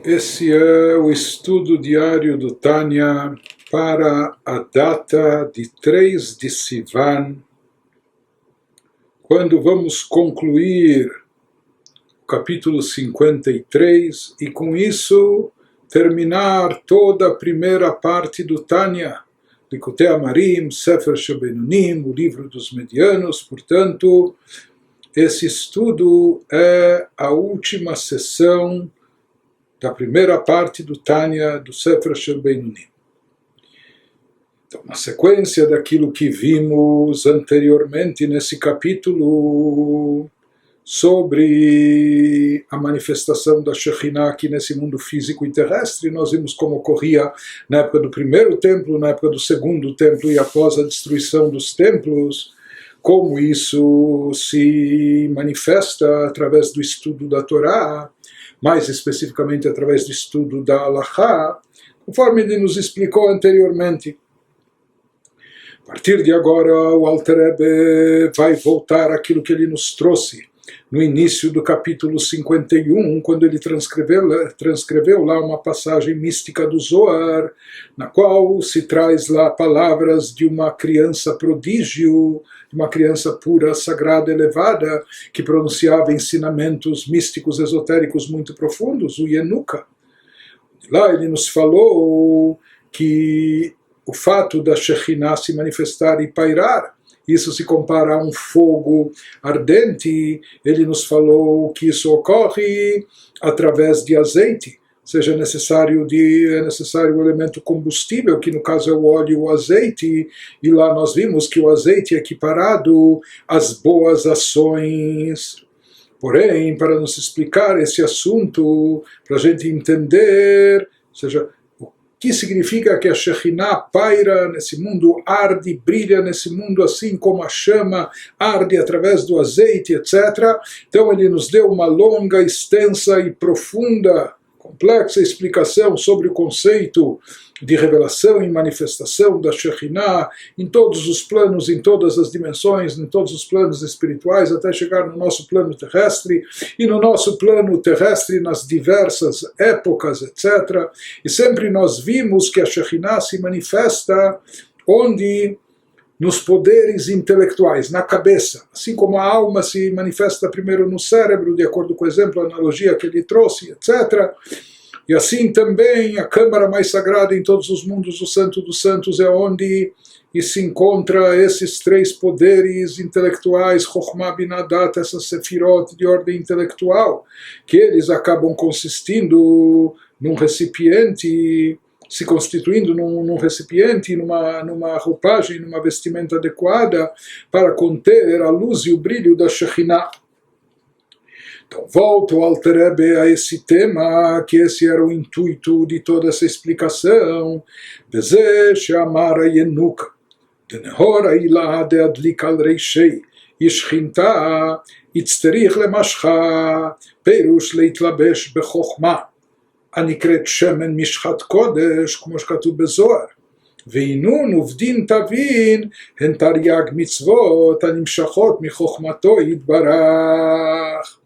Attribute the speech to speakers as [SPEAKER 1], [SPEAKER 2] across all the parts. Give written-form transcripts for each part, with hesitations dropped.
[SPEAKER 1] Esse é o estudo diário do Tânia para a data de 3 de Sivan, quando vamos concluir o capítulo 53 e com isso terminar toda a primeira parte do Tânia, Likutei Amarim, Sefer Shebenunim, o livro dos medianos. Portanto, esse estudo é a última sessão da primeira parte do Tânia do Sefer Shebenunim. Então, na sequência daquilo que vimos anteriormente nesse capítulo sobre a manifestação da Shekhinah aqui nesse mundo físico e terrestre, nós vimos como ocorria na época do primeiro templo, na época do segundo templo e após a destruição dos templos, como isso se manifesta através do estudo da Torá, mais especificamente através do estudo da Halachá, conforme ele nos explicou anteriormente. A partir de agora, o Alter Rebbe vai voltar àquilo que ele nos trouxe no início do capítulo 51, quando ele transcreveu lá uma passagem mística do Zohar, na qual se traz lá palavras de uma criança prodígio, de uma criança pura, sagrada, elevada, que pronunciava ensinamentos místicos, esotéricos muito profundos, o Yenuka. Lá ele nos falou que o fato da Shekhinah se manifestar e pairar, isso se compara a um fogo ardente. Ele nos falou que isso ocorre através de azeite, ou seja, é necessário o elemento combustível, que no caso é o óleo e o azeite, e lá nós vimos que o azeite é equiparado às boas ações. Porém, para nos explicar esse assunto, para a gente entender, ou seja, que significa que a Shekhinah paira nesse mundo, arde, brilha nesse mundo, assim como a chama arde através do azeite, etc. Então ele nos deu uma longa, extensa e profunda, complexa explicação sobre o conceito de revelação e manifestação da Shekhinah em todos os planos, em todas as dimensões, em todos os planos espirituais, até chegar no nosso plano terrestre, e no nosso plano terrestre nas diversas épocas, etc. E sempre nós vimos que a Shekhinah se manifesta onde? Nos poderes intelectuais, na cabeça. Assim como a alma se manifesta primeiro no cérebro, de acordo com o exemplo, a analogia que ele trouxe, etc. E assim também a câmara mais sagrada em todos os mundos, o Santo dos Santos, é onde se encontra esses três poderes intelectuais, Chokhmah, Binah, Dat, essas sefirot de ordem intelectual, que eles acabam consistindo num recipiente, se constituindo num recipiente, numa roupagem, numa vestimenta adequada para conter a luz e o brilho da Shekhinah. Então, volto ao Alter Rebbe a esse tema, que esse era o intuito de toda essa explicação. Beze she'amar Yenuka, denehor ha'ila de'adlik al reishei, yishchinta, itzterich lemashcha, perush leitlabesh bechokhmah, הנקראת שמן משחת קודש, כמו שכתוב בזוהר. והינון ובדין תבין, הן תרי"ג מצוות הנמשכות מחוכמתו יתברך.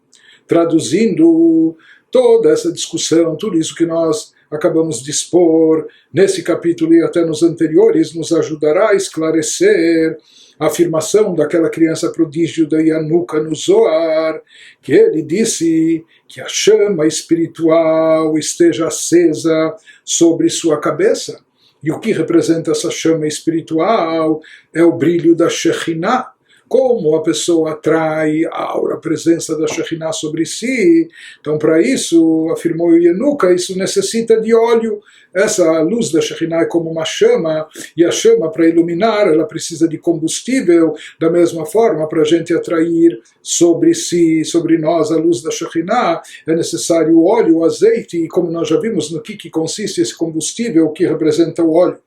[SPEAKER 1] Traduzindo toda essa discussão, tudo isso que nós acabamos de expor nesse capítulo e até nos anteriores, nos ajudará a esclarecer a afirmação daquela criança prodígio da Yanuka no Zohar, que ele disse que a chama espiritual esteja acesa sobre sua cabeça. E o que representa essa chama espiritual é o brilho da Shekhinah. Como a pessoa atrai a aura, a presença da Shekhinah sobre si. Então, para isso, afirmou o Yenuka, isso necessita de óleo. Essa luz da Shekhinah é como uma chama, e a chama, para iluminar, ela precisa de combustível. Da mesma forma, para a gente atrair sobre si, sobre nós, a luz da Shekhinah, é necessário o óleo, o azeite, e como nós já vimos no que consiste esse combustível, o que representa o óleo.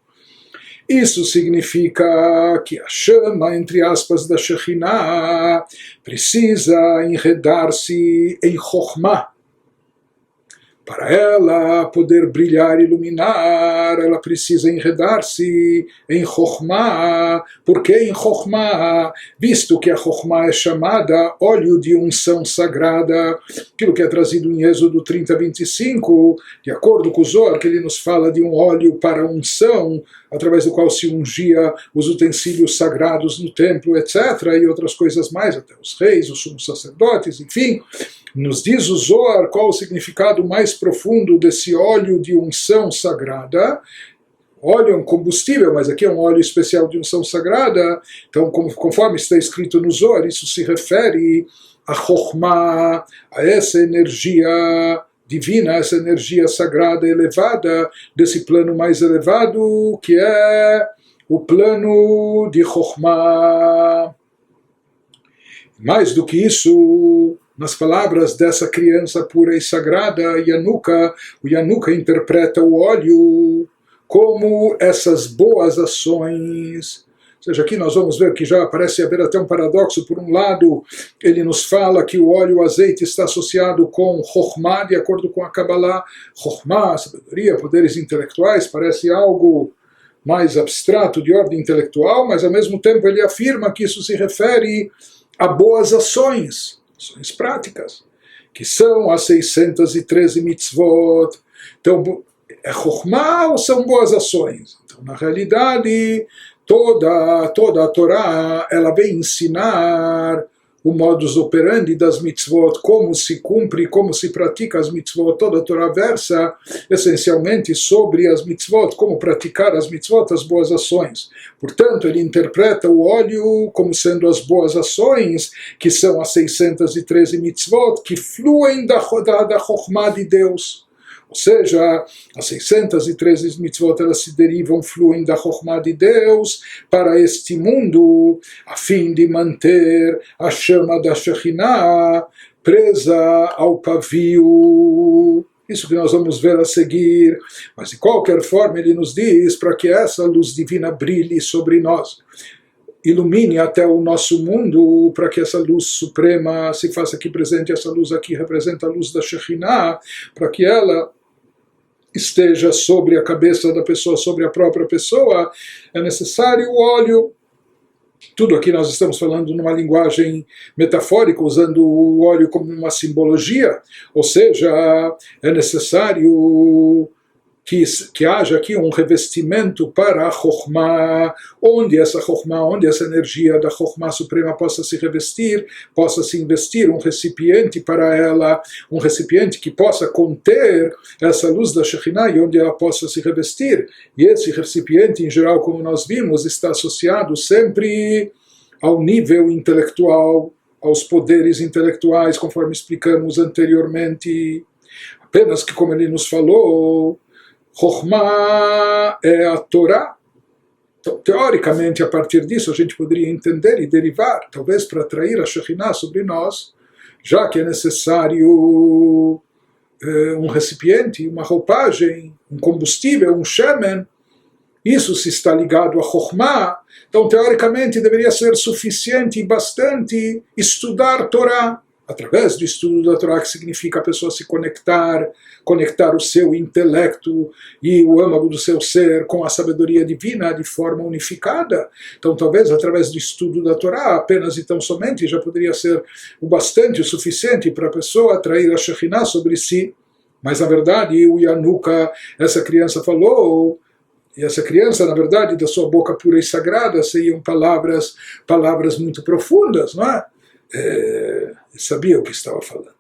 [SPEAKER 1] Isso significa que a chama, entre aspas, da Shekhinah precisa enredar-se em Chokhmah, Para ela poder brilhar e iluminar, ela precisa enredar-se em Chokhmah. Por que em Chokhmah? Visto que a Chokhmah é chamada óleo de unção sagrada, aquilo que é trazido em Êxodo 30, 25, de acordo com o Zohar, que ele nos fala de um óleo para unção, através do qual se ungia os utensílios sagrados no templo, etc., e outras coisas mais, até os reis, os sumos sacerdotes, enfim. Nos diz o Zohar qual o significado mais profundo desse óleo de unção sagrada. Óleo é um combustível, mas aqui é um óleo especial de unção sagrada. Então, conforme está escrito no Zohar, isso se refere a Chokhmah, a essa energia divina, essa energia sagrada elevada, desse plano mais elevado, que é o plano de Chokhmah. Mais do que isso, nas palavras dessa criança pura e sagrada, Yanuka, o Yanuka interpreta o óleo como essas boas ações. Ou seja, aqui nós vamos ver que já parece haver até um paradoxo. Por um lado, ele nos fala que o óleo, o azeite, está associado com Chokhmah, de acordo com a Kabbalah. Chokhmah, sabedoria, poderes intelectuais, parece algo mais abstrato, de ordem intelectual, mas ao mesmo tempo ele afirma que isso se refere a boas ações práticas, que são as 613 mitzvot. Então, é Chokhmah ou são boas ações? Então, na realidade, toda a Torá, ela vem ensinar o modus operandi das mitzvot, como se cumpre, como se pratica as mitzvot. Toda a Torá versa essencialmente sobre as mitzvot, como praticar as mitzvot, as boas ações. Portanto, ele interpreta o óleo como sendo as boas ações, que são as 613 mitzvot, que fluem da Chokhmah de Deus. Ou seja, as 613 mitzvot, elas se derivam, fluem da Chokhmah de Deus para este mundo, a fim de manter a chama da Shekhinah presa ao pavio. Isso que nós vamos ver a seguir. Mas de qualquer forma ele nos diz para que essa luz divina brilhe sobre nós, ilumine até o nosso mundo, para que essa luz suprema se faça aqui presente. Essa luz aqui representa a luz da Shekhinah, para que ela esteja sobre a cabeça da pessoa, sobre a própria pessoa. É necessário o óleo. Tudo aqui nós estamos falando numa linguagem metafórica, usando o óleo como uma simbologia, ou seja, é necessário que haja aqui um revestimento para a Chokhmah, onde essa energia da Chokhmah suprema possa se revestir, possa se investir um recipiente para ela, um recipiente que possa conter essa luz da Shekhinah e onde ela possa se revestir. E esse recipiente, em geral, como nós vimos, está associado sempre ao nível intelectual, aos poderes intelectuais, conforme explicamos anteriormente. Apenas que, como ele nos falou, Chokhmah é a Torá. Então, teoricamente, a partir disso, a gente poderia entender e derivar, talvez para atrair a Shekhinah sobre nós, já que é necessário um recipiente, uma roupagem, um combustível, um shemen. Isso se está ligado a Chokhmah. Então, teoricamente, deveria ser suficiente e bastante estudar Torá. Através do estudo da Torá, que significa a pessoa se conectar o seu intelecto e o âmago do seu ser com a sabedoria divina de forma unificada. Então, talvez através do estudo da Torá, apenas e tão somente, já poderia ser o bastante, o suficiente para a pessoa atrair a Shekhinah sobre si. Mas, na verdade, o Yanuka, essa criança falou, e essa criança, na verdade, da sua boca pura e sagrada, saíam palavras muito profundas, não é? Sabia o que estava falando.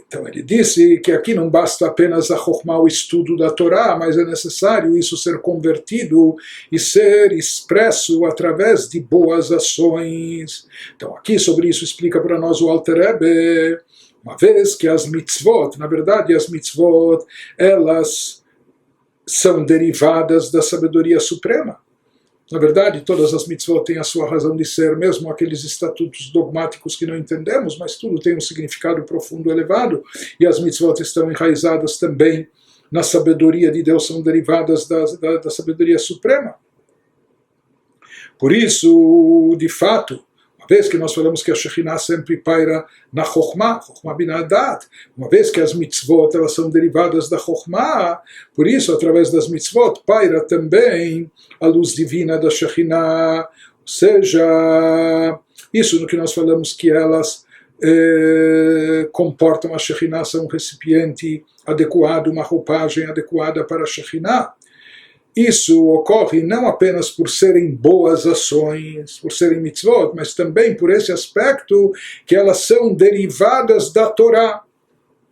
[SPEAKER 1] Então ele disse que aqui não basta apenas a Chokhmah, o estudo da Torá, mas é necessário isso ser convertido e ser expresso através de boas ações. Então aqui sobre isso explica para nós o Alter Rebbe, uma vez que as mitzvot, na verdade as mitzvot, elas são derivadas da sabedoria suprema. Na verdade, todas as mitzvot têm a sua razão de ser, mesmo aqueles estatutos dogmáticos que não entendemos, mas tudo tem um significado profundo, elevado, e as mitzvot estão enraizadas também na sabedoria de Deus, são derivadas da sabedoria suprema. Por isso, de fato, uma vez que nós falamos que a Shekhinah sempre paira na Chokhmah, Chokhmah Binadat, uma vez que as mitzvot elas são derivadas da Chokhmah, por isso, através das mitzvot, paira também a luz divina da Shekhinah, ou seja, isso no que nós falamos que elas comportam a Shekhinah, são um recipiente adequado, uma roupagem adequada para a Shekhinah. Isso ocorre não apenas por serem boas ações, por serem mitzvot, mas também por esse aspecto que elas são derivadas da Torá.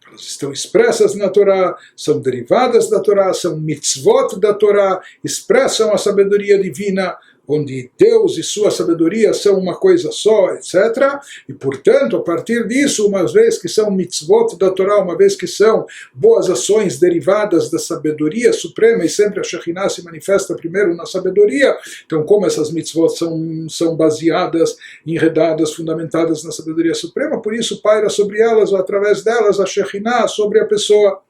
[SPEAKER 1] Elas estão expressas na Torá, são derivadas da Torá, são mitzvot da Torá, expressam a sabedoria divina, onde Deus e sua sabedoria são uma coisa só, etc. E, portanto, a partir disso, uma vez que são mitzvot da Torá, uma vez que são boas ações derivadas da sabedoria suprema, e sempre a Shekhinah se manifesta primeiro na sabedoria, então como essas mitzvot são baseadas, enredadas, fundamentadas na sabedoria suprema, por isso paira sobre elas, ou através delas, a Shekhinah sobre a pessoa.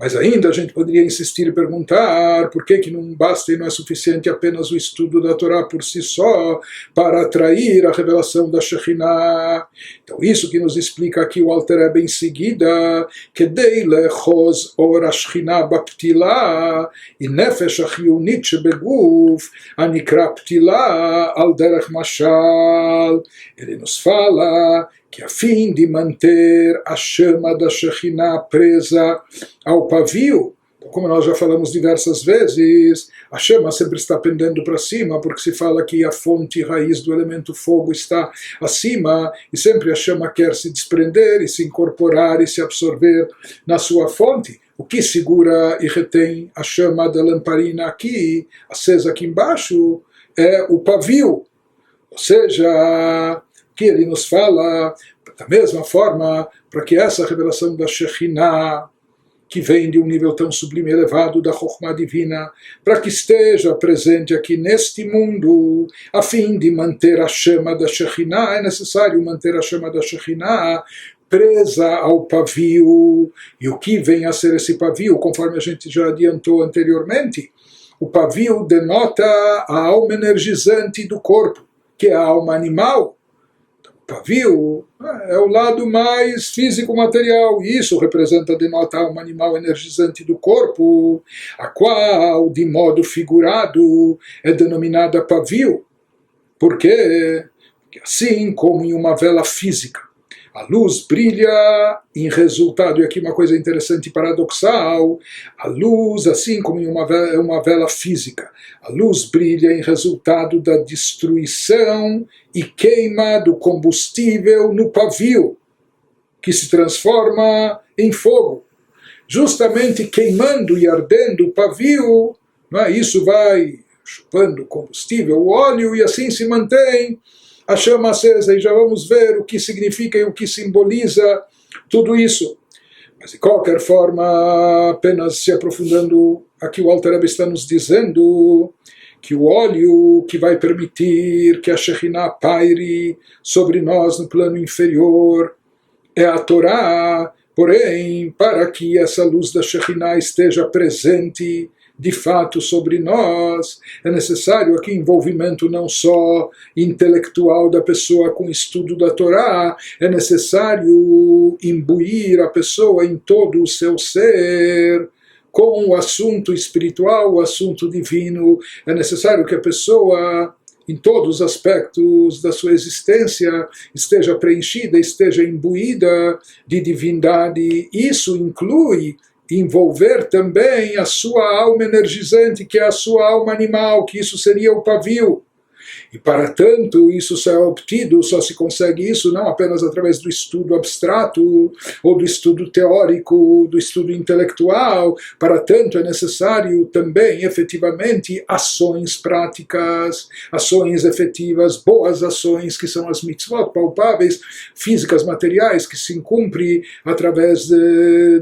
[SPEAKER 1] Mas ainda a gente poderia insistir e perguntar por que não basta e não é suficiente apenas o estudo da Torá por si só para atrair a revelação da Shekhinah. Então isso que nos explica aqui o Alter Rebbe em seguida, que Kedei lechos or ha-Shekhinah baptilah e nefesh ha-chiyunit shebeguf anikra ptilah al derech mashal. Ele nos fala que a fim de manter a chama da Shekhinah presa ao pavio, como nós já falamos diversas vezes, a chama sempre está pendendo para cima, porque se fala que a fonte raiz do elemento fogo está acima, e sempre a chama quer se desprender e se incorporar e se absorver na sua fonte. O que segura e retém a chama da lamparina aqui, acesa aqui embaixo, é o pavio. Ou seja, que ele nos fala, da mesma forma, para que essa revelação da Shekhinah, que vem de um nível tão sublime e elevado da Chokhmah divina, para que esteja presente aqui neste mundo, a fim de manter a chama da Shekhinah, é necessário manter a chama da Shekhinah presa ao pavio. E o que vem a ser esse pavio, conforme a gente já adiantou anteriormente? O pavio denota a alma energizante do corpo, que é a alma animal. Pavio é o lado mais físico-material, e isso representa, denota a alma animal energizante do corpo, a qual, de modo figurado, é denominada pavio. Por quê? Porque assim como em uma vela física, a luz brilha em resultado, e aqui uma coisa interessante e paradoxal, a luz, assim como em uma vela física, a luz brilha em resultado da destruição e queima do combustível no pavio, que se transforma em fogo. Justamente queimando e ardendo o pavio, não é? Isso vai chupando combustível, o óleo, e assim se mantém a chama acesa, e já vamos ver o que significa e o que simboliza tudo isso. Mas de qualquer forma, apenas se aprofundando, aqui o Alter Rebbe está nos dizendo que o óleo que vai permitir que a Shekhinah paire sobre nós no plano inferior é a Torá. Porém, para que essa luz da Shekhinah esteja presente de fato sobre nós, é necessário aqui envolvimento não só intelectual da pessoa com o estudo da Torá, é necessário imbuir a pessoa em todo o seu ser com o assunto espiritual, o assunto divino. É necessário que a pessoa, em todos os aspectos da sua existência, esteja preenchida, esteja imbuída de divindade. Isso inclui envolver também a sua alma energizante, que é a sua alma animal, que isso seria o pavio. E para tanto, isso só é obtido, só se consegue isso não apenas através do estudo abstrato, ou do estudo teórico, do estudo intelectual. Para tanto, é necessário também, efetivamente, ações práticas, ações efetivas, boas ações, que são as mitzvot palpáveis, físicas, materiais, que se cumpre através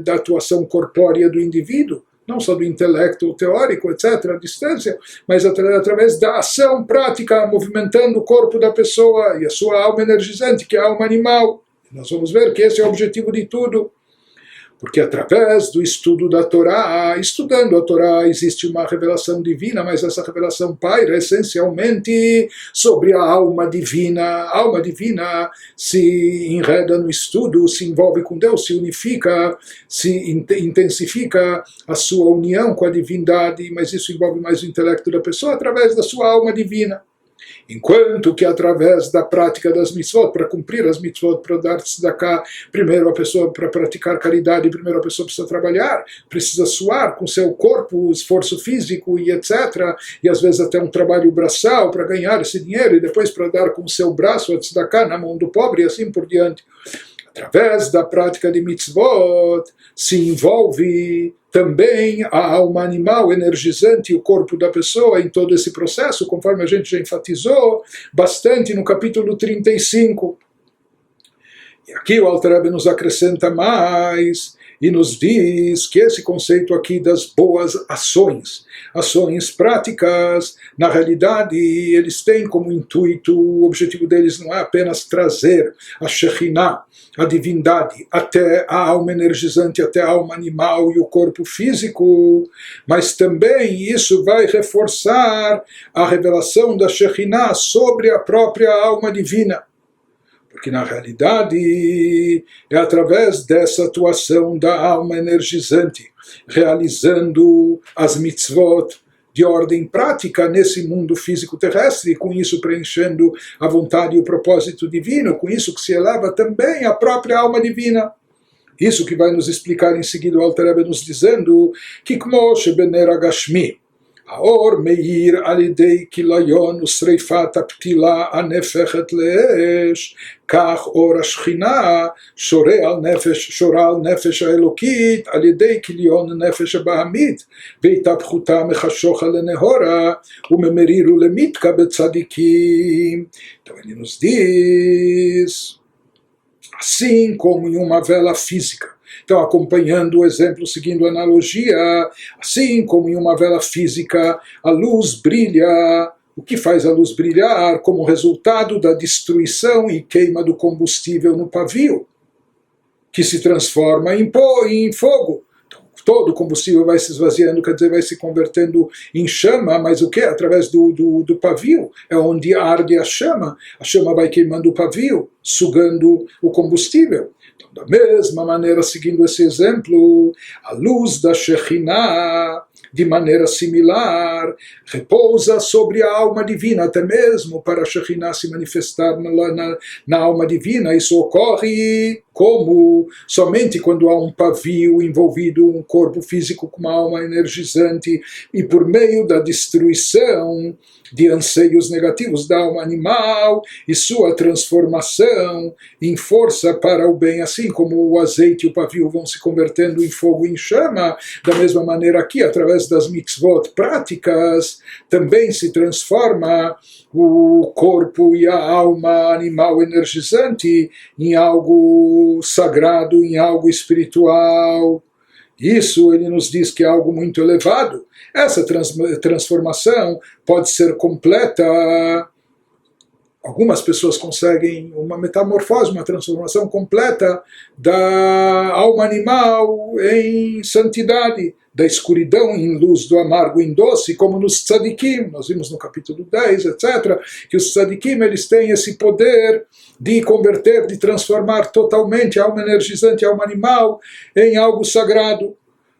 [SPEAKER 1] da atuação corpórea do indivíduo. Não só do intelecto teórico, etc., à distância, mas através da ação prática, movimentando o corpo da pessoa e a sua alma energizante, que é a alma animal. Nós vamos ver que esse é o objetivo de tudo. Porque através do estudo da Torá, estudando a Torá, existe uma revelação divina, mas essa revelação paira essencialmente sobre a alma divina. A alma divina se enreda no estudo, se envolve com Deus, se unifica, se intensifica a sua união com a divindade, mas isso envolve mais o intelecto da pessoa através da sua alma divina. Enquanto que através da prática das mitzvot, para cumprir as mitzvot, para dar tzedakah, primeiro a pessoa, para praticar caridade, primeiro a pessoa precisa trabalhar, precisa suar com seu corpo, esforço físico e etc. E às vezes até um trabalho braçal para ganhar esse dinheiro e depois para dar com seu braço a tzedakah na mão do pobre e assim por diante. Através da prática de mitzvot se envolve também a alma animal energizante, o corpo da pessoa em todo esse processo, conforme a gente já enfatizou bastante no capítulo 35. E aqui o Alter Rebbe nos acrescenta mais e nos diz que esse conceito aqui das boas ações, ações práticas, na realidade eles têm como intuito, o objetivo deles não é apenas trazer a Shekhinah, a divindade, até a alma energizante, até a alma animal e o corpo físico, mas também isso vai reforçar a revelação da Shekhinah sobre a própria alma divina. Porque na realidade é através dessa atuação da alma energizante, realizando as mitzvot de ordem prática nesse mundo físico terrestre, e com isso preenchendo a vontade e o propósito divino, com isso que se eleva também a própria alma divina. Isso que vai nos explicar em seguida o Alter Rebbe nos dizendo que כמו שבנר הגשמי האור מאיר על ידי כיליון ושריפת הפתילה הנפחת לאש, כך אור השכינה שורה על נפש האלוקית על ידי כיליון נפש הבהמית, והתהפכותה מחשוכה לנהורה וממרירו למיתקה בצדיקים. Então ele nos diz, assim como em uma vela física. Então, acompanhando o exemplo, seguindo a analogia, assim como em uma vela física, a luz brilha. O que faz a luz brilhar? Como resultado da destruição e queima do combustível no pavio, que se transforma em fogo. Então, todo o combustível vai se esvaziando, quer dizer, vai se convertendo em chama, mas o que? Através do pavio. É onde arde a chama vai queimando o pavio, sugando o combustível. Então, da mesma maneira, seguindo esse exemplo, a luz da Shekhinah, de maneira similar, repousa sobre a alma divina, até mesmo para a Shekhinah se manifestar na alma divina. Isso ocorre como somente quando há um pavio envolvido, um corpo físico com uma alma energizante, e por meio da destruição de anseios negativos da alma animal e sua transformação em força para o bem, assim como o azeite e o pavio vão se convertendo em fogo e em chama, da mesma maneira aqui, através das mitzvot práticas, também se transforma o corpo e a alma animal energizante em algo sagrado, em algo espiritual. Isso ele nos diz que é algo muito elevado. Essa transformação pode ser completa. Algumas pessoas conseguem uma metamorfose, uma transformação completa da alma animal em santidade, da escuridão em luz, do amargo em doce, como nos tzadikim. Nós vimos no capítulo 10, etc., que os tzadikim eles têm esse poder de converter, de transformar totalmente a alma energizante, a alma animal, em algo sagrado.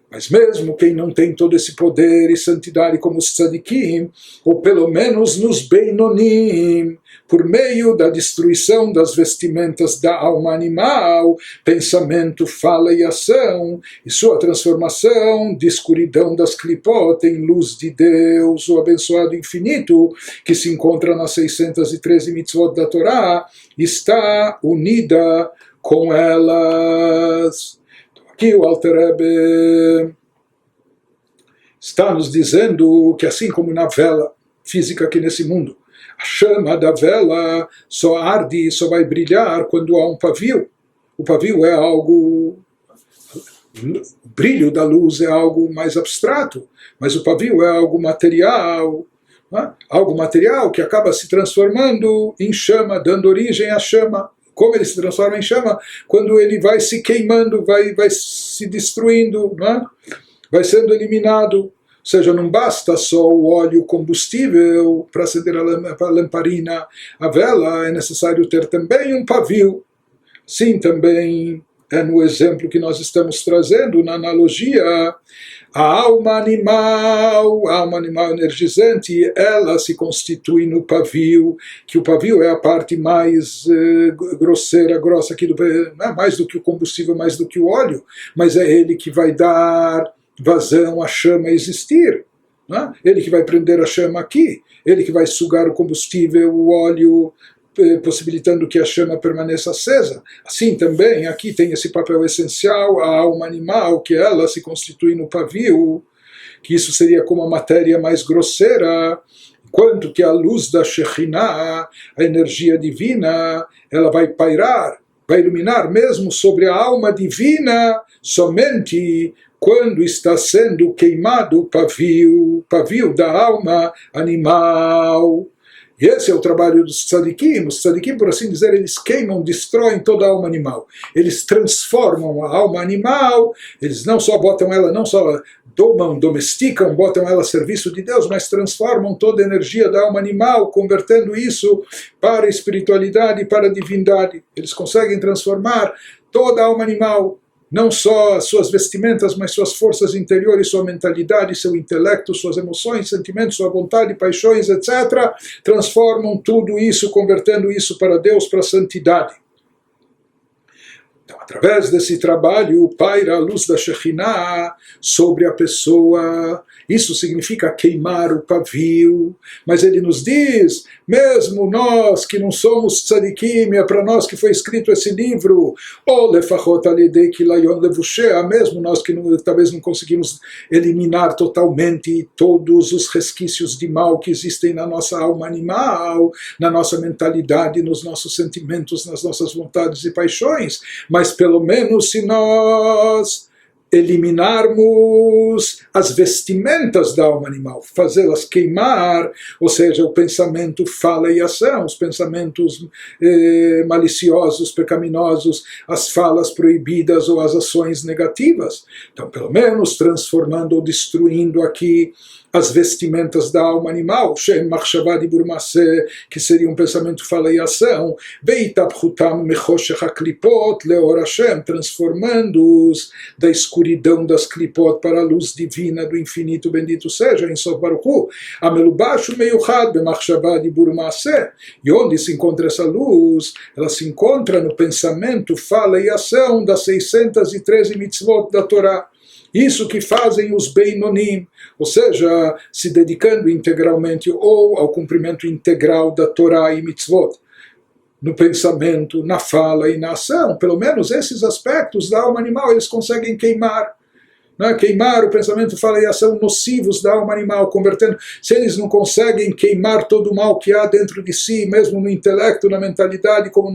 [SPEAKER 1] Mas mesmo quem não tem todo esse poder e santidade como os tzadikim, ou pelo menos nos beinonim, por meio da destruição das vestimentas da alma animal, pensamento, fala e ação, e sua transformação de escuridão das clipot em luz de Deus, o abençoado infinito, que se encontra nas 613 mitzvot da Torá, está unida com elas. Aqui o Alter Rebbe está nos dizendo que assim como na vela física aqui nesse mundo, a chama da vela só arde, só vai brilhar quando há um pavio. O pavio é algo... O brilho da luz é algo mais abstrato, mas o pavio é algo material, né? Algo material que acaba se transformando em chama, dando origem à chama. Como ele se transforma em chama? Quando ele vai se queimando, vai se destruindo, não é? Vai sendo eliminado. Ou seja, não basta só o óleo combustível para acender a lamparina, a vela, é necessário ter também um pavio. Sim, também é no exemplo que nós estamos trazendo, na analogia, a alma animal energizante, ela se constitui no pavio, que o pavio é a parte mais grosseira, grossa aqui, não é mais do que o combustível, mais do que o óleo, mas é ele que vai dar vazão à chama existir. Não é? Ele que vai prender a chama aqui, ele que vai sugar o combustível, o óleo, possibilitando que a chama permaneça acesa. Assim também, aqui tem esse papel essencial, a alma animal, que ela se constitui no pavio, que isso seria como a matéria mais grosseira, enquanto que a luz da Shekhinah, a energia divina, ela vai pairar, vai iluminar mesmo sobre a alma divina, somente quando está sendo queimado o pavio da alma animal. E esse é o trabalho dos tzadikim. Os tzadikim, por assim dizer, eles queimam, destroem toda a alma animal. Eles transformam a alma animal, eles não só botam ela, não só domesticam, botam ela a serviço de Deus, mas transformam toda a energia da alma animal, convertendo isso para a espiritualidade e para a divindade. Eles conseguem transformar toda a alma animal, não só as suas vestimentas, mas suas forças interiores, sua mentalidade, seu intelecto, suas emoções, sentimentos, sua vontade, paixões, etc. Transformam tudo isso, convertendo isso para Deus, para a santidade. Então, através desse trabalho, paira a luz da Shekhinah sobre a pessoa. Isso significa queimar o pavio. Mas ele nos diz, mesmo nós que não somos tzadikim, é para nós que foi escrito esse livro, mesmo nós que talvez não conseguimos eliminar totalmente todos os resquícios de mal que existem na nossa alma animal, na nossa mentalidade, nos nossos sentimentos, nas nossas vontades e paixões, mas pelo menos se nós eliminarmos as vestimentas da alma animal, fazê-las queimar, ou seja, o pensamento, fala e ação, os pensamentos maliciosos, pecaminosos, as falas proibidas ou as ações negativas. Então, pelo menos transformando ou destruindo aqui as vestimentas da alma animal, Shem Machshavah Dibur Maseh, que seria um pensamento, fala e ação, Veitabchutam Mechoshech HaKlipot Leor Hashem, transformando-os da escuridão das Klipot para a luz divina do infinito, bendito seja, em Sof Baruch Hu, Amelubashu Meyuchad Bemachshavah Dibur Maseh. E onde se encontra essa luz? Ela se encontra no pensamento, fala e ação das 613 mitzvot da Torá. Isso que fazem os Beinonim, ou seja, se dedicando integralmente ou ao cumprimento integral da Torá e mitzvot, no pensamento, na fala e na ação. Pelo menos esses aspectos da alma animal eles conseguem queimar. Né? Queimar o pensamento, fala e ação nocivos da alma animal, convertendo. Se eles não conseguem queimar todo o mal que há dentro de si, mesmo no intelecto, na mentalidade, como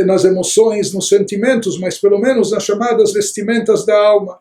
[SPEAKER 1] nas emoções, nos sentimentos, mas pelo menos nas chamadas vestimentas da alma.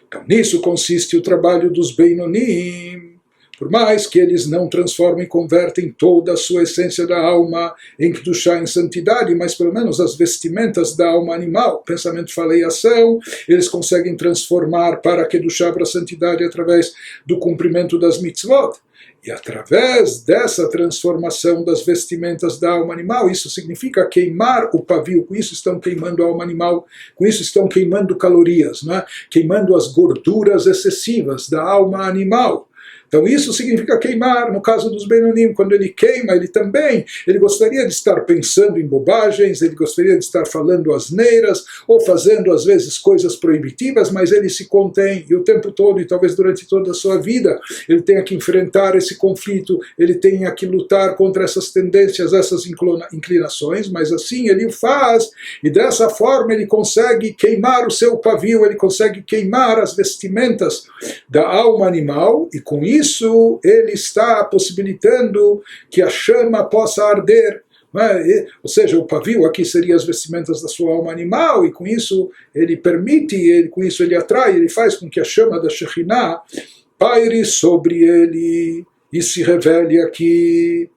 [SPEAKER 1] Então, nisso consiste o trabalho dos Beinonim. Por mais que eles não transformem e convertem toda a sua essência da alma em Kedushá, em santidade, mas pelo menos as vestimentas da alma animal, pensamento, fala e ação, eles conseguem transformar para Kedushá, para a santidade, através do cumprimento das mitzvot. E através dessa transformação das vestimentas da alma animal, isso significa queimar o pavio, com isso estão queimando a alma animal, com isso estão queimando calorias, não é? Queimando as gorduras excessivas da alma animal. Então isso significa queimar. No caso dos Beinonim, quando ele queima, ele gostaria de estar pensando em bobagens, ele gostaria de estar falando asneiras, ou fazendo às vezes coisas proibitivas, mas ele se contém, e o tempo todo, e talvez durante toda a sua vida, ele tenha que enfrentar esse conflito, ele tenha que lutar contra essas tendências, essas inclinações, mas assim ele o faz, e dessa forma ele consegue queimar o seu pavio, ele consegue queimar as vestimentas da alma animal, e com isso ele está possibilitando que a chama possa arder. Ou seja, o pavio aqui seria as vestimentas da sua alma animal, e com isso ele permite, com isso ele atrai, ele faz com que a chama da Shekhinah paire sobre ele e se revele aqui.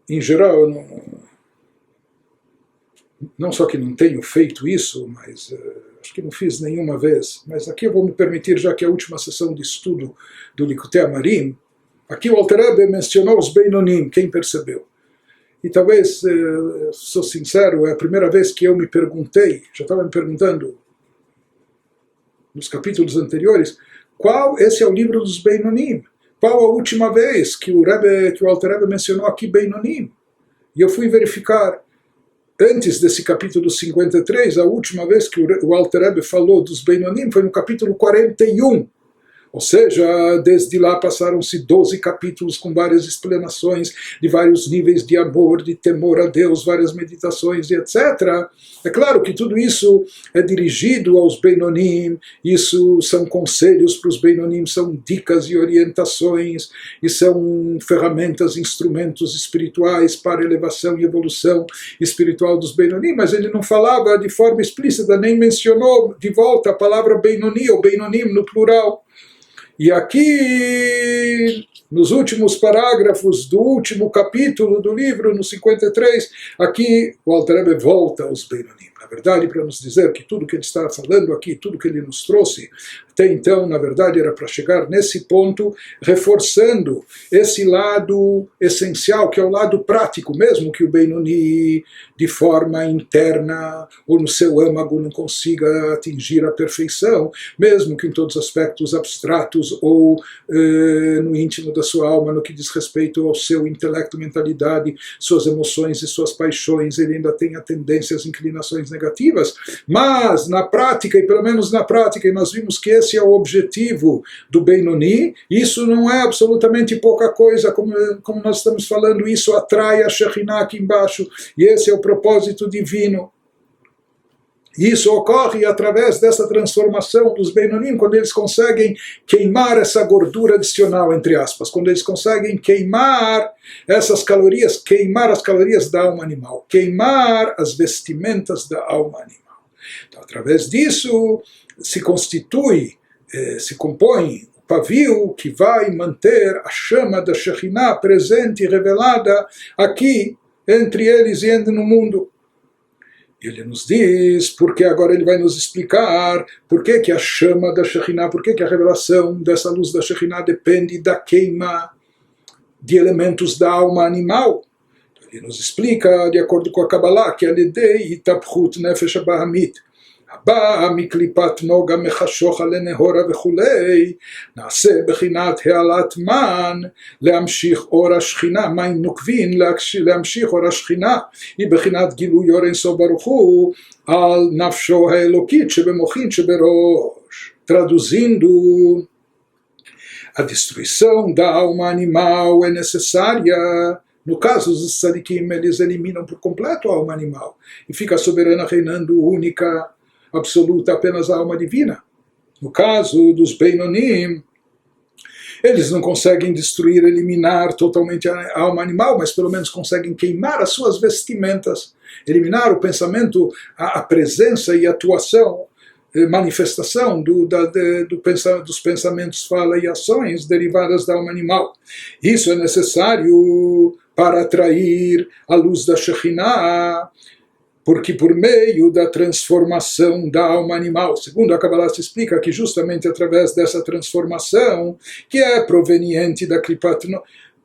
[SPEAKER 1] em geral, eu não só que não tenho feito isso, mas acho que não fiz nenhuma vez, mas aqui eu vou me permitir, já que é a última sessão de estudo do Likutei Amarim, aqui o Alter Rebbe mencionou os Beinonim, quem percebeu? E talvez, sou sincero, é a primeira vez que eu me perguntei, já estava me perguntando nos capítulos anteriores, esse é o livro dos Beinonim. Qual a última vez que o Alter Rebbe mencionou aqui Beinonim? E eu fui verificar, antes desse capítulo 53, a última vez que o Alter Rebbe falou dos Beinonim foi no capítulo 41. Ou seja, desde lá passaram-se 12 capítulos com várias explanações de vários níveis de amor, de temor a Deus, várias meditações e etc. É claro que tudo isso é dirigido aos Beinonim, isso são conselhos para os Beinonim, são dicas e orientações, e são ferramentas, instrumentos espirituais para elevação e evolução espiritual dos Beinonim, mas ele não falava de forma explícita, nem mencionou de volta a palavra Benoni ou Beinonim no plural. E aqui, nos últimos parágrafos do último capítulo do livro, no 53, aqui o Alter Rebbe volta aos Beinonim. Na verdade, para nos dizer que tudo que ele está falando aqui, tudo que ele nos trouxe, até então, na verdade, era para chegar nesse ponto, reforçando esse lado essencial, que é o lado prático, mesmo que o Benoni, de forma interna, ou no seu âmago, não consiga atingir a perfeição, mesmo que em todos os aspectos abstratos, ou no íntimo da sua alma, no que diz respeito ao seu intelecto, mentalidade, suas emoções e suas paixões, ele ainda tenha tendências, inclinações negativas, mas na prática, e pelo menos na prática, e nós vimos que esse é o objetivo do Benoni, isso não é absolutamente pouca coisa, como nós estamos falando, isso atrai a Shekhinah aqui embaixo, e esse é o propósito divino. Isso ocorre através dessa transformação dos Beinonim, quando eles conseguem queimar essa gordura adicional, entre aspas, quando eles conseguem queimar essas calorias, queimar as calorias da alma animal, queimar as vestimentas da alma animal. Então, através disso, se compõe o pavio que vai manter a chama da Shekhinah presente e revelada aqui, entre eles e no mundo. Ele nos diz, porque agora ele vai nos explicar por que a chama da Shekhinah, por que a revelação dessa luz da Shekhinah depende da queima de elementos da alma animal. Ele nos explica, de acordo com a Kabbalah, que a Lidei Itapchut Nefesh Abahamit, הבאה מקליפת נוגה מחשוכה לנהורה וכולי, נעשה בחינת העלת מן להמשיך אור השכינה, מים נוקבים להמשיך אור השכינה, היא בחינת גילוי אור אינסוף ברוך הוא על נפשו האלוקית שבמוחין שבראש. Traduzindo, a destruição da alma animal é necessária. No caso dos tzadikim, eles eliminam por completo a alma animal e fica a soberana reinando única, absoluta, apenas a alma divina. No caso dos Beinonim, eles não conseguem destruir, eliminar totalmente a alma animal, mas pelo menos conseguem queimar as suas vestimentas, eliminar o pensamento, a presença e atuação, manifestação dos pensamentos, fala e ações derivadas da alma animal. Isso é necessário para atrair a luz da Shekhinah, porque por meio da transformação da alma animal, segundo a Kabbalah se explica que justamente através dessa transformação, que é proveniente da Klipat Noga,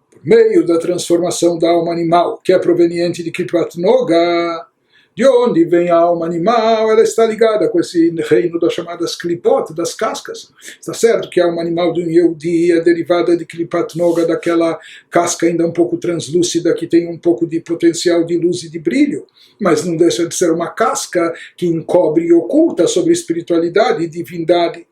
[SPEAKER 1] por meio da transformação da alma animal, que é proveniente de Klipat Noga, de onde vem a alma animal, ela está ligada com esse reino das chamadas klipot, das cascas. Está certo que a alma animal do Yehudi é derivada de klipat noga, daquela casca ainda um pouco translúcida, que tem um pouco de potencial de luz e de brilho, mas não deixa de ser uma casca que encobre e oculta sobre espiritualidade e divindade.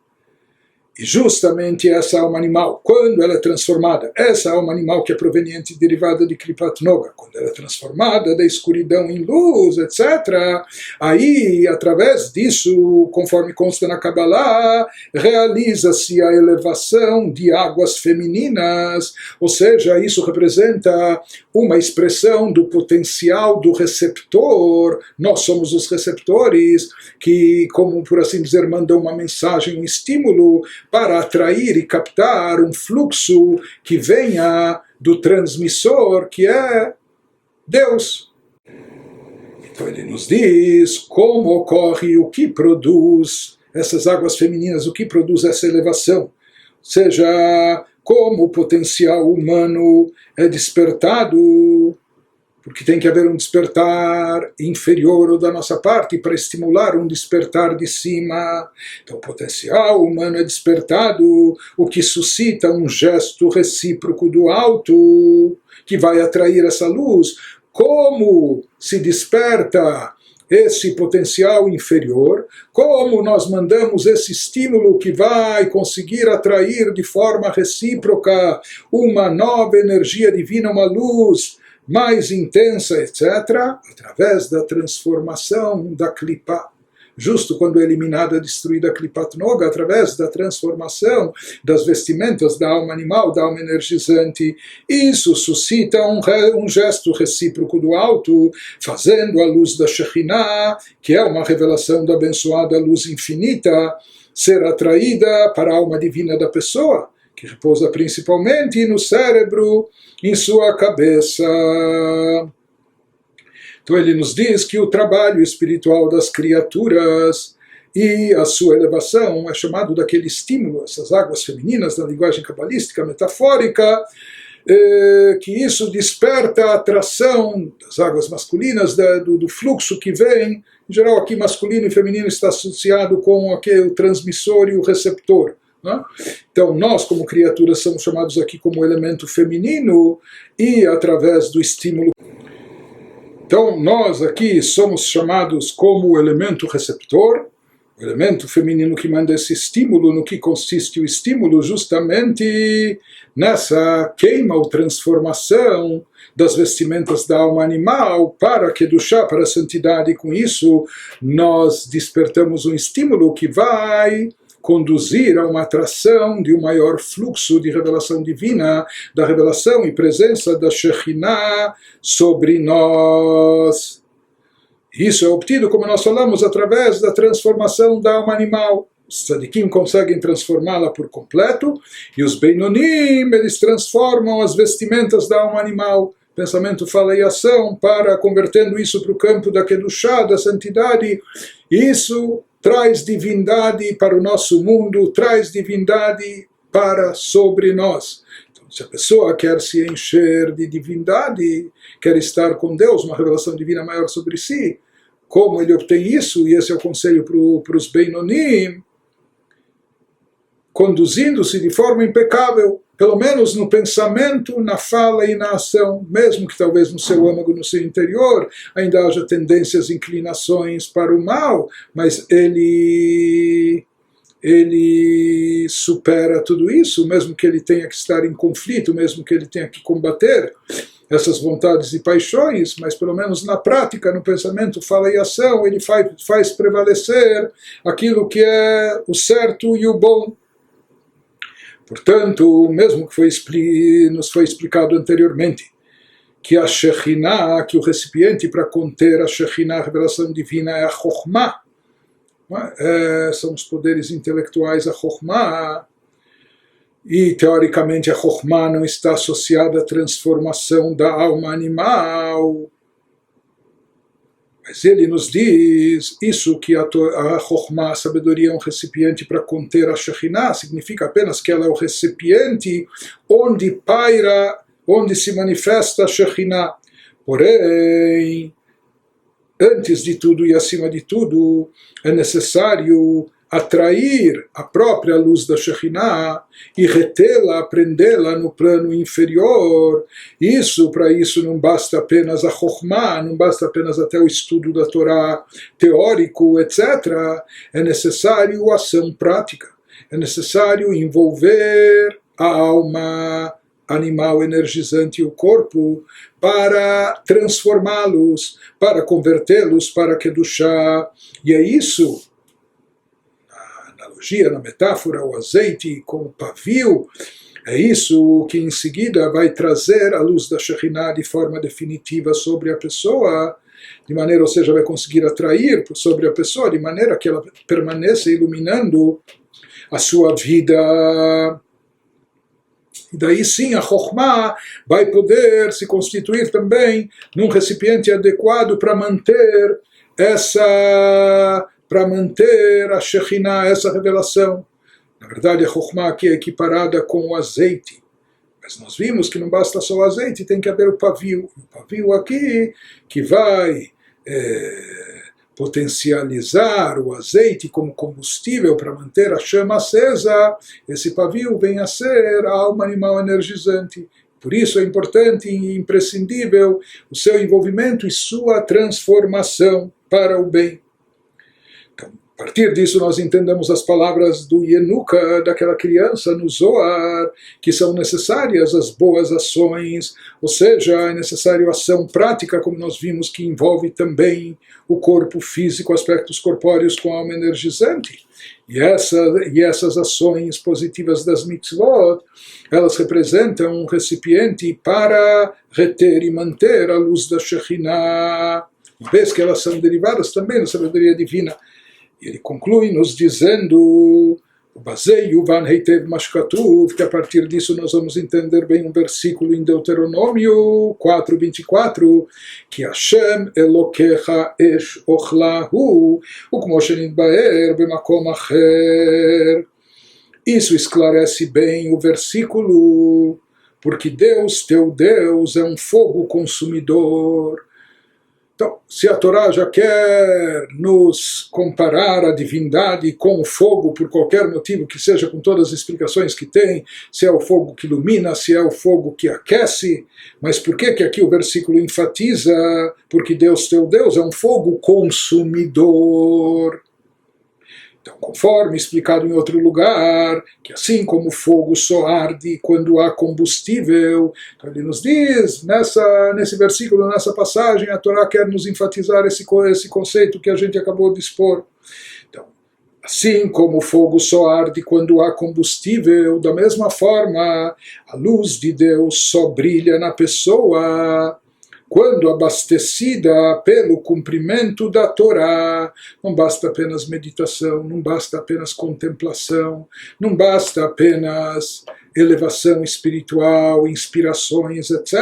[SPEAKER 1] E justamente essa alma animal, quando ela é transformada, essa alma animal que é proveniente, derivada de Klipat Noga, quando ela é transformada da escuridão em luz, etc., aí, através disso, conforme consta na Kabbalah, realiza-se a elevação de águas femininas, ou seja, isso representa uma expressão do potencial do receptor. Nós somos os receptores que, como por assim dizer, mandam uma mensagem, um estímulo, para atrair e captar um fluxo que venha do transmissor, que é Deus. Então ele nos diz como ocorre, o que produz essas águas femininas, o que produz essa elevação. Ou seja, como o potencial humano é despertado, porque tem que haver um despertar inferior da nossa parte para estimular um despertar de cima. Então o potencial humano é despertado, o que suscita um gesto recíproco do alto, que vai atrair essa luz. Como se desperta esse potencial inferior, como nós mandamos esse estímulo que vai conseguir atrair de forma recíproca uma nova energia divina, uma luz mais intensa, etc., através da transformação da Klipa. Justo quando é eliminada, destruída a Klipat Noga, através da transformação das vestimentas da alma animal, da alma energizante, isso suscita um gesto recíproco do alto, fazendo a luz da Shekhinah, que é uma revelação da abençoada luz infinita, ser atraída para a alma divina da pessoa, que repousa principalmente no cérebro, em sua cabeça. Então ele nos diz que o trabalho espiritual das criaturas e a sua elevação é chamado daquele estímulo, essas águas femininas na linguagem cabalística metafórica, que isso desperta a atração das águas masculinas, do fluxo que vem. Em geral aqui masculino e feminino está associado com o transmissor e o receptor. Então nós como criaturas somos chamados aqui como elemento feminino e através do estímulo. Então nós aqui somos chamados como elemento receptor, o elemento feminino que manda esse estímulo. No que consiste o estímulo? Justamente nessa queima ou transformação das vestimentas da alma animal para Kedushá, para a santidade. E com isso nós despertamos um estímulo que vai conduzir a uma atração de um maior fluxo de revelação divina, da revelação e presença da Shekhinah sobre nós. Isso é obtido, como nós falamos, através da transformação da alma animal. Os tzadikim conseguem transformá-la por completo, e os beinonim, eles transformam as vestimentas da alma animal. Pensamento, fala e ação, para convertendo isso para o campo da Kedushá, da santidade. Isso traz divindade para o nosso mundo, traz divindade para sobre nós. Então, se a pessoa quer se encher de divindade, quer estar com Deus, uma revelação divina maior sobre si, como ele obtém isso? E esse é o conselho para os Beinonim, conduzindo-se de forma impecável, pelo menos no pensamento, na fala e na ação, mesmo que talvez no seu âmago, no seu interior, ainda haja tendências, inclinações para o mal, mas ele supera tudo isso, mesmo que ele tenha que estar em conflito, mesmo que ele tenha que combater essas vontades e paixões, mas pelo menos na prática, no pensamento, fala e ação, ele faz prevalecer aquilo que é o certo e o bom. Portanto, mesmo que nos foi explicado anteriormente, que a Shekhinah, que o recipiente para conter a Shekhinah, a revelação divina, é a Chokhmah, são os poderes intelectuais, a Chokhmah, e teoricamente a Chokhmah não está associada à transformação da alma animal. Mas ele nos diz isso, que a Chokhmah, a sabedoria, é um recipiente para conter a Shekhinah, significa apenas que ela é o recipiente onde paira, onde se manifesta a Shekhinah. Porém, antes de tudo e acima de tudo, é necessário atrair a própria luz da Shekhinah e retê-la, aprendê-la no plano inferior. Para isso não basta apenas a Chokhmah, não basta apenas até o estudo da Torá teórico, etc. É necessário ação prática, é necessário envolver a alma animal energizante e o corpo para transformá-los, para convertê-los para Kedushá. E é isso, na metáfora, o azeite com o pavio, é isso que em seguida vai trazer a luz da Shekhinah de forma definitiva sobre a pessoa, de maneira, ou seja, vai conseguir atrair sobre a pessoa, de maneira que ela permaneça iluminando a sua vida. E daí sim a Chokhmah vai poder se constituir também num recipiente adequado para manter a Shekhinah, essa revelação. Na verdade, a Chokhmah aqui é equiparada com o azeite. Mas nós vimos que não basta só o azeite, tem que haver o pavio. O pavio aqui que vai potencializar o azeite como combustível para manter a chama acesa. Esse pavio vem a ser a alma animal energizante. Por isso é importante e imprescindível o seu envolvimento e sua transformação para o bem. A partir disso nós entendemos as palavras do Yenuka, daquela criança no Zohar, que são necessárias as boas ações, ou seja, é necessário ação prática, como nós vimos, que envolve também o corpo físico, aspectos corpóreos com a alma energizante. E essas ações positivas das mitzvot, elas representam um recipiente para reter e manter a luz da Shekhinah, uma vez que elas são derivadas também da sabedoria divina. E ele conclui nos dizendo, que a partir disso nós vamos entender bem um versículo em Deuteronômio 4:24, que Hashem Elokecha Esh Ochlahu, Ukmo Shenitbaer Bemakom Acher. Isso esclarece bem o versículo, porque Deus, teu Deus, é um fogo consumidor. Então, se a Torá já quer nos comparar a divindade com o fogo, por qualquer motivo que seja, com todas as explicações que tem, se é o fogo que ilumina, se é o fogo que aquece, mas por que aqui o versículo enfatiza? Porque Deus, teu Deus, é um fogo consumidor. Então, conforme explicado em outro lugar, que assim como o fogo só arde quando há combustível, então ele nos diz, nesse versículo, nessa passagem, a Torá quer nos enfatizar esse conceito que a gente acabou de expor. Então, assim como o fogo só arde quando há combustível, da mesma forma, a luz de Deus só brilha na pessoa quando abastecida pelo cumprimento da Torá. Não basta apenas meditação, não basta apenas contemplação, não basta apenas elevação espiritual, inspirações, etc.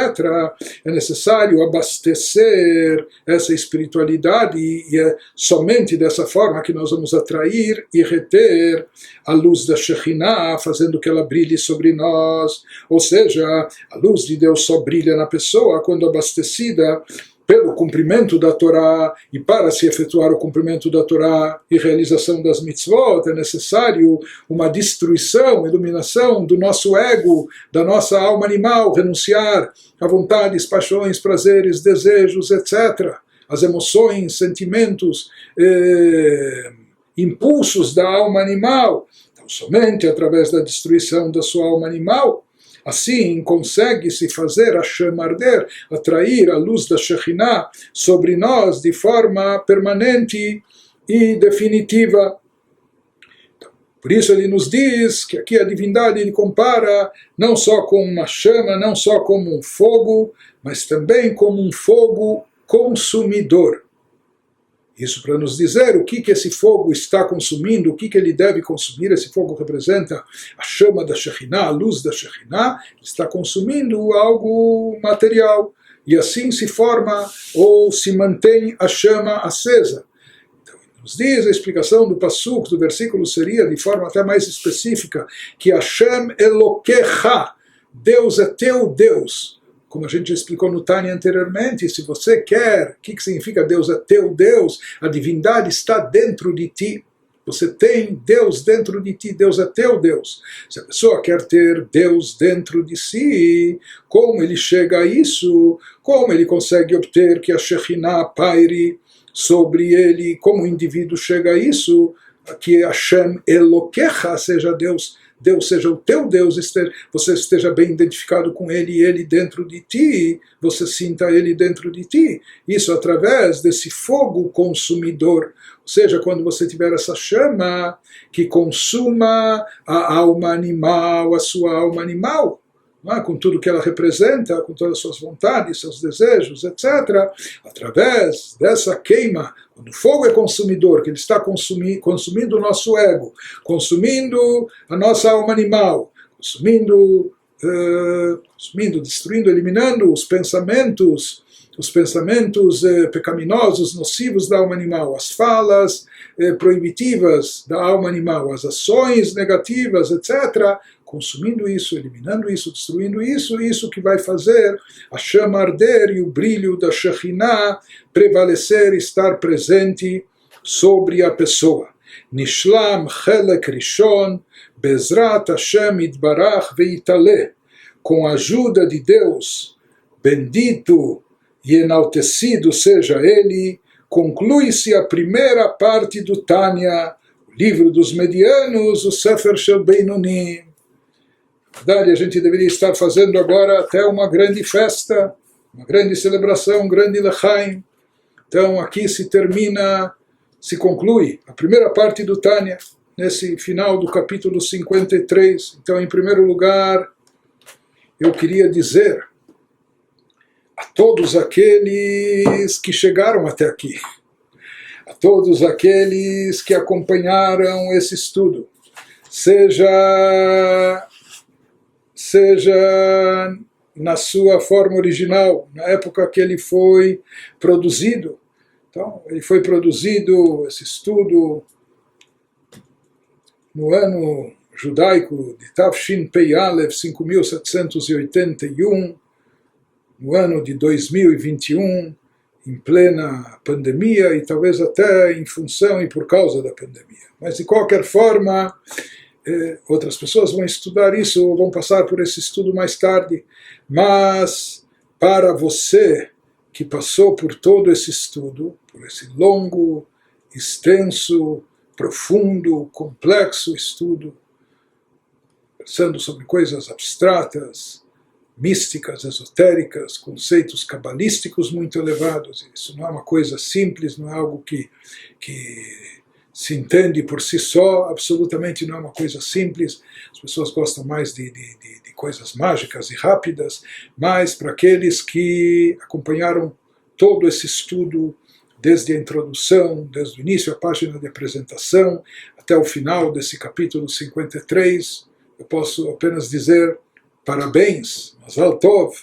[SPEAKER 1] É necessário abastecer essa espiritualidade e é somente dessa forma que nós vamos atrair e reter a luz da Shekhinah, fazendo que ela brilhe sobre nós. Ou seja, a luz de Deus só brilha na pessoa quando abastecida pelo cumprimento da Torá, e para se efetuar o cumprimento da Torá e realização das mitzvot, é necessário uma destruição, iluminação do nosso ego, da nossa alma animal, renunciar a vontades, paixões, prazeres, desejos, etc. As emoções, sentimentos, impulsos da alma animal. Então, somente através da destruição da sua alma animal, assim consegue-se fazer a chama arder, atrair a luz da Shekhinah sobre nós de forma permanente e definitiva. Então, por isso ele nos diz que aqui a divindade ele compara não só com uma chama, não só como um fogo, mas também como um fogo consumidor. Isso para nos dizer o que esse fogo está consumindo, o que ele deve consumir. Esse fogo representa a chama da Shekhinah, a luz da Shekhinah, está consumindo algo material. E assim se forma ou se mantém a chama acesa. Então, nos diz a explicação do Passuk, do versículo, seria de forma até mais específica, que Hashem Elokecha, Deus é teu Deus. Como a gente explicou no Tânia anteriormente, se você quer, o que significa Deus é teu Deus? A divindade está dentro de ti. Você tem Deus dentro de ti, Deus é teu Deus. Se a pessoa quer ter Deus dentro de si, como ele chega a isso? Como ele consegue obter que a Shekhinah paire sobre ele? Como o indivíduo chega a isso? Que Hashem Elokecha seja Deus seja o teu Deus, você esteja bem identificado com Ele e Ele dentro de ti, você sinta Ele dentro de ti. Isso através desse fogo consumidor. Ou seja, quando você tiver essa chama que consuma a alma animal, a sua alma animal, com tudo que ela representa, com todas as suas vontades, seus desejos, etc. Através dessa queima, quando o fogo é consumidor, que ele está consumindo o nosso ego, consumindo a nossa alma animal, consumindo consumindo, destruindo, eliminando os pensamentos pecaminosos, nocivos da alma animal, as falas proibitivas da alma animal, as ações negativas, etc., consumindo isso, eliminando isso, destruindo isso, isso que vai fazer a chama arder e o brilho da Shekhinah prevalecer, estar presente sobre a pessoa. Nishlam Chelek Rishon Bezrat Hashem Itbarach Veitaleh. Com a ajuda de Deus, bendito e enaltecido seja Ele, conclui-se a primeira parte do Tânia, o livro dos medianos, o Sefer Shel Beinonim. Na verdade, a gente deveria estar fazendo agora até uma grande festa, uma grande celebração, um grande Lechaim. Então aqui se conclui a primeira parte do Tânia, nesse final do capítulo 53. Então, em primeiro lugar, eu queria dizer a todos aqueles que chegaram até aqui, a todos aqueles que acompanharam esse estudo, seja na sua forma original, na época que ele foi produzido. Então, ele foi produzido, esse estudo, no ano judaico de Tafshin Pei Aleph 5781, no ano de 2021, em plena pandemia e talvez até em função e por causa da pandemia. Mas, de qualquer forma, outras pessoas vão estudar isso, vão passar por esse estudo mais tarde, mas para você que passou por todo esse estudo, por esse longo, extenso, profundo, complexo estudo, pensando sobre coisas abstratas, místicas, esotéricas, conceitos cabalísticos muito elevados. Isso não é uma coisa simples, não é algo que se entende por si só, absolutamente não é uma coisa simples. As pessoas gostam mais de coisas mágicas e rápidas, mas para aqueles que acompanharam todo esse estudo, desde a introdução, desde o início, a página de apresentação, até o final desse capítulo 53, eu posso apenas dizer parabéns, Mazal Tov,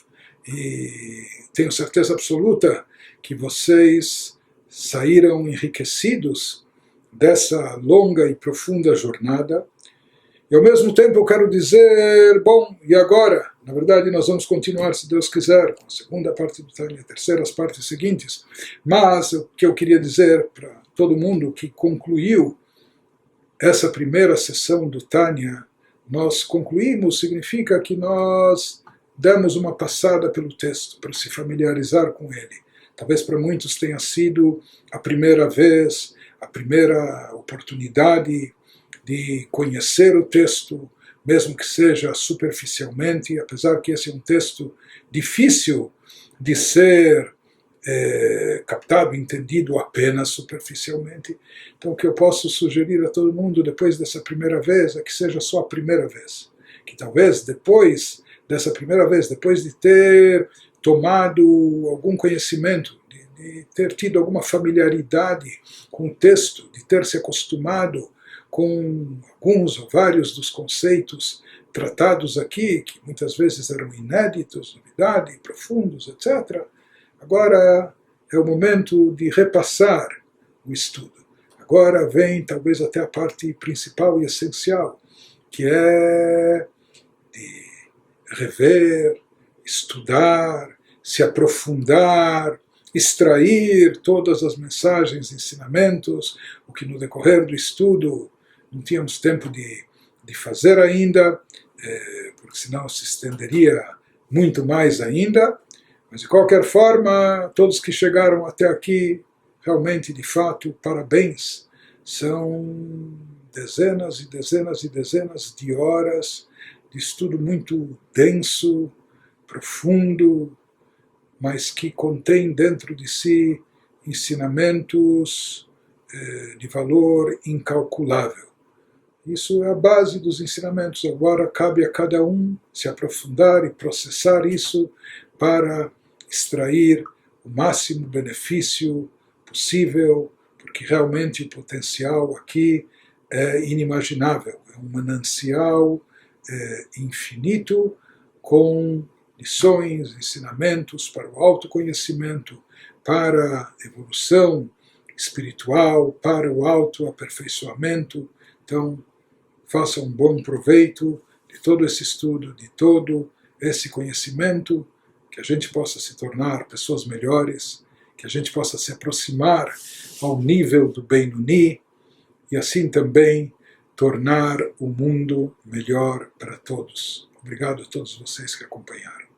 [SPEAKER 1] e tenho certeza absoluta que vocês saíram enriquecidos dessa longa e profunda jornada. E ao mesmo tempo eu quero dizer, bom, e agora? Na verdade nós vamos continuar, se Deus quiser, com a segunda parte do Tânia, terceiras partes seguintes. Mas o que eu queria dizer para todo mundo que concluiu essa primeira sessão do Tânia, nós concluímos, significa que nós demos uma passada pelo texto para se familiarizar com ele. Talvez para muitos tenha sido a primeira vez, a primeira oportunidade de conhecer o texto, mesmo que seja superficialmente, apesar que esse é um texto difícil de ser captado, entendido apenas superficialmente. Então o que eu posso sugerir a todo mundo depois dessa primeira vez é que seja só a primeira vez. Que talvez depois dessa primeira vez, depois de ter tomado algum conhecimento, de ter tido alguma familiaridade com o texto, de ter se acostumado com alguns ou vários dos conceitos tratados aqui, que muitas vezes eram inéditos, novidade, profundos, etc. Agora é o momento de repassar o estudo. Agora vem talvez até a parte principal e essencial, que é de rever, estudar, se aprofundar, extrair todas as mensagens, ensinamentos, o que no decorrer do estudo não tínhamos tempo de fazer ainda, porque senão se estenderia muito mais ainda. Mas de qualquer forma, todos que chegaram até aqui, realmente, de fato, parabéns. São dezenas e dezenas e dezenas de horas de estudo muito denso, profundo, mas que contém dentro de si ensinamentos de valor incalculável. Isso é a base dos ensinamentos. Agora cabe a cada um se aprofundar e processar isso para extrair o máximo benefício possível, porque realmente o potencial aqui é inimaginável. É um manancial infinito, com lições, ensinamentos para o autoconhecimento, para a evolução espiritual, para o autoaperfeiçoamento. Então, faça um bom proveito de todo esse estudo, de todo esse conhecimento, que a gente possa se tornar pessoas melhores, que a gente possa se aproximar ao nível do Benoni e assim também tornar o mundo melhor para todos. Obrigado a todos vocês que acompanharam.